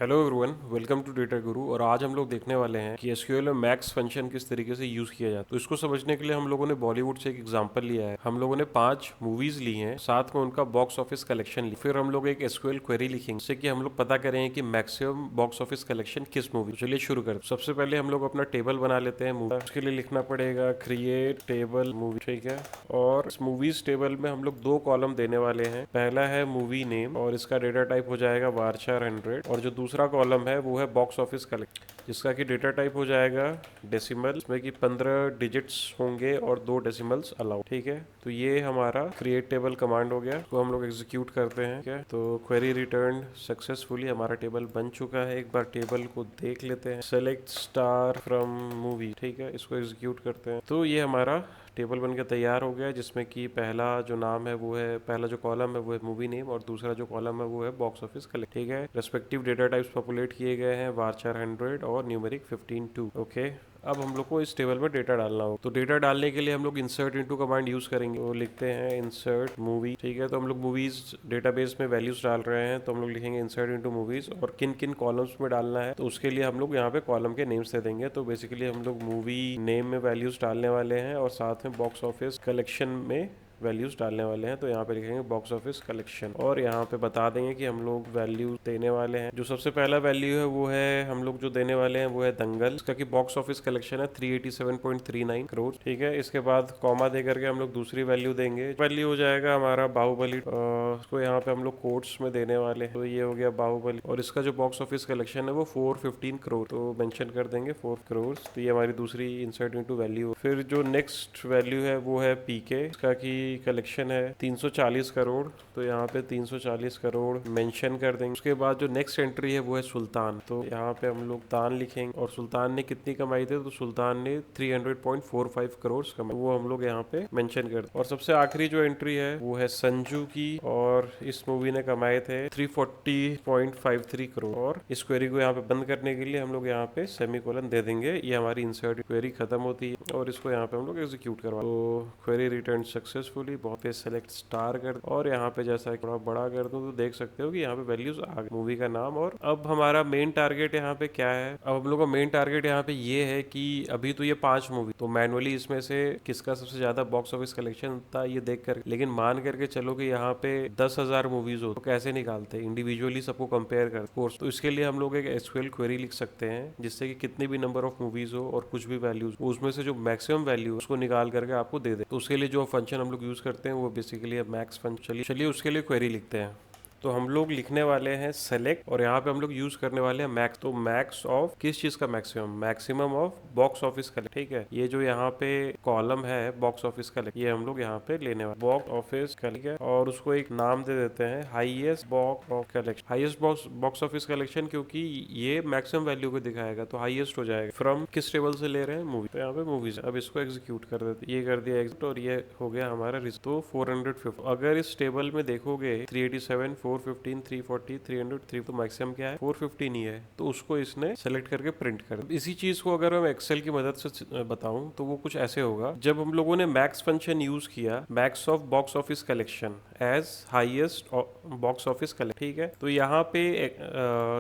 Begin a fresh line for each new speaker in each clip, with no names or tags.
Hello everyone, welcome to Data Guru. और आज हम लोग देखने वाले हैं कि एसक्यूएल में मैक्स फंक्शन किस तरीके से यूज किया जाता है। तो इसको समझने के लिए हम लोगों ने बॉलीवुड से एक एग्जांपल लिया है। हम लोगों ने 5 मूवीज ली हैं, साथ में उनका बॉक्स ऑफिस कलेक्शन ली। फिर हम लोग एक एसक्यूएल क्वेरी लिखेंगे जिससे कि हम लोग पता करें कि मैक्सिमम बॉक्स ऑफिस कलेक्शन किस मूवी। चलिए शुरू करते हैं। सबसे पहले हम लोग अपना टेबल बना लेते हैं मूवी। उसके लिए लिखना पड़ेगा क्रिएट टेबल मूवी, ठीक है। और इस मूवीज टेबल में हम लोग 2 कॉलम देने वाले हैं। पहला है मूवी नेम और इसका डेटा टाइप हो जाएगा वारचार 100। और जो दूसरा कॉलम है वो है बॉक्स ऑफिस कलेक्ट, जिसका कि डेटा टाइप हो जाएगा डेसिमल, इसमें कि 15 डिजिट्स होंगे और 2 डेसिमल्स अलाउड, ठीक है। तो ये हमारा क्रिएट टेबल कमांड हो गया। तो हम लोग एग्जीक्यूट करते हैं, ठीक है। तो क्वेरी रिटर्न सक्सेसफुली, हमारा टेबल बन चुका है। एक बार टेबल को देख लेते हैं। सेलेक्ट स्टार फ्रॉम मूवी, ठीक है, इसको एग्जीक्यूट करते हैं। तो ये हमारा टेबल बनकर तैयार हो गया है, जिसमें कि पहला जो नाम है वो है, पहला जो कॉलम है वो है मूवी नेम और दूसरा जो कॉलम है वो है बॉक्स ऑफिस कलेक्ट, ठीक है। रेस्पेक्टिव डेटा टाइप्स पॉपुलेट किए गए हैं, वारचार 100 और न्यूमेरिक 15 2, ओके। अब हम लोग को इस टेबल में डेटा डालना हो, तो डेटा डालने के लिए हम लोग इंसर्ट इनटू कमांड यूज करेंगे। तो लिखते हैं इंसर्ट मूवी, ठीक है। तो हम लोग मूवीज डेटाबेस में वैल्यूज डाल रहे हैं, तो हम लोग लिखेंगे इंसर्ट इनटू मूवीज। और किन किन कॉलम्स में डालना है तो उसके लिए हम लोग यहाँ पे कॉलम के नेम्स दे देंगे। तो बेसिकली हम लोग मूवी नेम में वैल्यूज डालने वाले हैं और साथ में बॉक्स ऑफिस कलेक्शन में वैल्यूज डालने वाले हैं। तो यहाँ पे लिखेंगे बॉक्स ऑफिस कलेक्शन और यहाँ पे बता देंगे कि हम लोग वैल्यू देने वाले हैं। जो सबसे पहला वैल्यू है वो है, हम लोग जो देने वाले हैं वो है दंगल, इसका कि बॉक्स ऑफिस कलेक्शन है 387.39 करोड़, ठीक है। इसके बाद कॉमा दे करके हम लोग दूसरी वैल्यू देंगे। वैल्यू हो जाएगा हमारा बाहुबली, इसको यहाँ पे हम लोग कोट्स में देने वाले हैं। तो ये हो गया बाहुबली और इसका जो बॉक्स ऑफिस कलेक्शन है वो 415 करोड़, तो मेंशन कर देंगे 4 करोड़। तो ये हमारी दूसरी इंसर्ट इनटू वैल्यू। फिर जो नेक्स्ट वैल्यू है वो है पीके, इसका की कलेक्शन है 340 करोड़, तो यहाँ पे 340 करोड़ मेंशन कर देंगे। उसके बाद जो नेक्स्ट एंट्री है वो है सुल्तान, तो यहाँ पे हम लोग सुल्तान लिखेंगे। और सुल्तान ने कितनी कमाई थी, तो सुल्तान ने 300.45 करोड़ कमाई, वो हम लोग यहाँ पे मेंशन कर दें। और सबसे आखिरी जो एंट्री है वो है संजू की, और इस मूवी ने कमाए थे 340.53 करोड़। और इस क्वेरी को यहाँ पे बंद करने के लिए हम लोग यहाँ पे सेमीकोलन दे देंगे। ये हमारी इंसर्ट क्वेरी खत्म होती है और इसको यहाँ पे हम लोग एग्जीक्यूट करवा। तो क्वेरी रिटर्न सक्सेसफुली, बहुत पे सेलेक्ट स्टार कर और यहाँ पे जैसा थोड़ा बड़ा कर दूं तो देख सकते हो कि यहाँ पे वैल्यूज आ गई मूवी का नाम। और अब हमारा मेन टारगेट यहाँ पे क्या है, अब हम लोग का मेन टारगेट यहाँ पे ये है कि अभी तो ये 5 मूवी, तो मैनुअली इसमें से किसका सबसे ज्यादा बॉक्स ऑफिस कलेक्शन था ये देख कर, लेकिन मान करके चलो कि यहाँ पे 10,000 मूवीज हो तो कैसे निकालते हैं, इंडिविजुअली सबको कंपेयर कर कोर्स। तो इसके लिए हम लोग एक एसक्यूएल क्वेरी लिख सकते हैं जिससे कि कितनी भी नंबर ऑफ मूवीज हो और कुछ भी वैल्यूज, उसमें से जो मैक्सिमम वैल्यू उसको निकाल करके आपको दे दे। तो उसके लिए जो फंक्शन हम लोग यूज करते हैं वो बेसिकली मैक्स फंक्शन। चलिए उसके लिए क्वेरी लिखते हैं। तो हम लोग लिखने वाले हैं सेलेक्ट और यहाँ पे हम लोग यूज करने वाले हैं मैक्स। तो मैक्स ऑफ किस चीज का maximum, maximum of box office collect, ठीक है। ये जो यहाँ पे कॉलम है बॉक्स ऑफिस कलेक्ट, ये हम लोग यहाँ पे लेने वाले बॉक्स ऑफिस कलेक्ट, और उसको एक नाम दे देते हैं highest box of collection. Highest box office collection, क्योंकि ये मैक्सिमम वैल्यू को दिखाएगा तो हाईएस्ट हो जाएगा। फ्रॉम किस टेबल से ले रहे हैं, मूवी, तो यहाँ पे मूवीज। अब इसको एग्जीक्यूट कर देते, ये कर दिया एग्जिट और ये हो गया हमारा रिजल्ट। तो 450। अगर इस टेबल में देखोगे 387, 415, 340, 303, तो मैक्सिमम क्या है, 415 ही है। तो उसको इसने सेलेक्ट करके प्रिंट कर। इसी चीज को अगर मैं एक्सेल की मदद से बताऊं तो वो कुछ ऐसे होगा। जब हम लोगों ने मैक्स फंक्शन यूज किया, max of box office collection as highest box office collection, ठीक है। तो यहाँ पे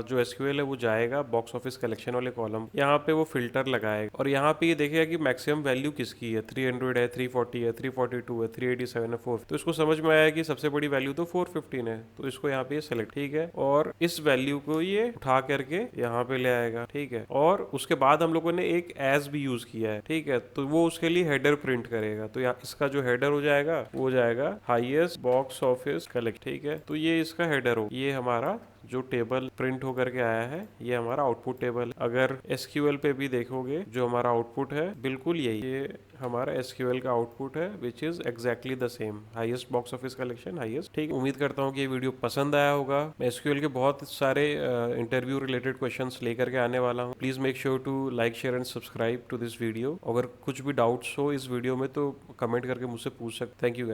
जो एसक्यूएल है वो जाएगा बॉक्स ऑफिस कलेक्शन वाले कॉलम, यहाँ पे वो फिल्टर लगाएगा और यहाँ पे ये देखेगा कि मैक्सिमम वैल्यू किसकी है, 300 है, 340 है, 342 है, 387 है, 4। तो इसको समझ में आया कि सबसे बड़ी वैल्यू तो 415 है, तो इसको यहाँ पे सेलेक्ट, ठीक है। और इस वैल्यू को ये उठा करके यहाँ पे ले आएगा, ठीक है। और उसके बाद हम लोगों ने एक एज भी यूज किया है, ठीक है। तो वो उसके लिए हेडर प्रिंट करेगा। तो यहाँ इसका जो हेडर हो जाएगा वो हो जाएगा हाईएस्ट बॉक्स ऑफिस कलेक्ट, ठीक है। तो ये इसका हेडर हो, ये हमारा जो टेबल प्रिंट होकर के आया है ये हमारा आउटपुट टेबल। अगर एसक्यूएल पे भी देखोगे जो हमारा आउटपुट है बिल्कुल यही, ये हमारा एसक्यूएल का आउटपुट है which is exactly the same, highest box office collection, highest, ठीक। उम्मीद करता हूँ कि ये वीडियो पसंद आया होगा। मैं एसक्यूएल के बहुत सारे इंटरव्यू रिलेटेड क्वेश्चंस लेकर के आने वाला हूँ। Please make sure to like, share and subscribe to this video. अगर कुछ भी डाउट्स हो इस वीडियो में तो कमेंट करके मुझसे पूछ सकते। Thank you guys.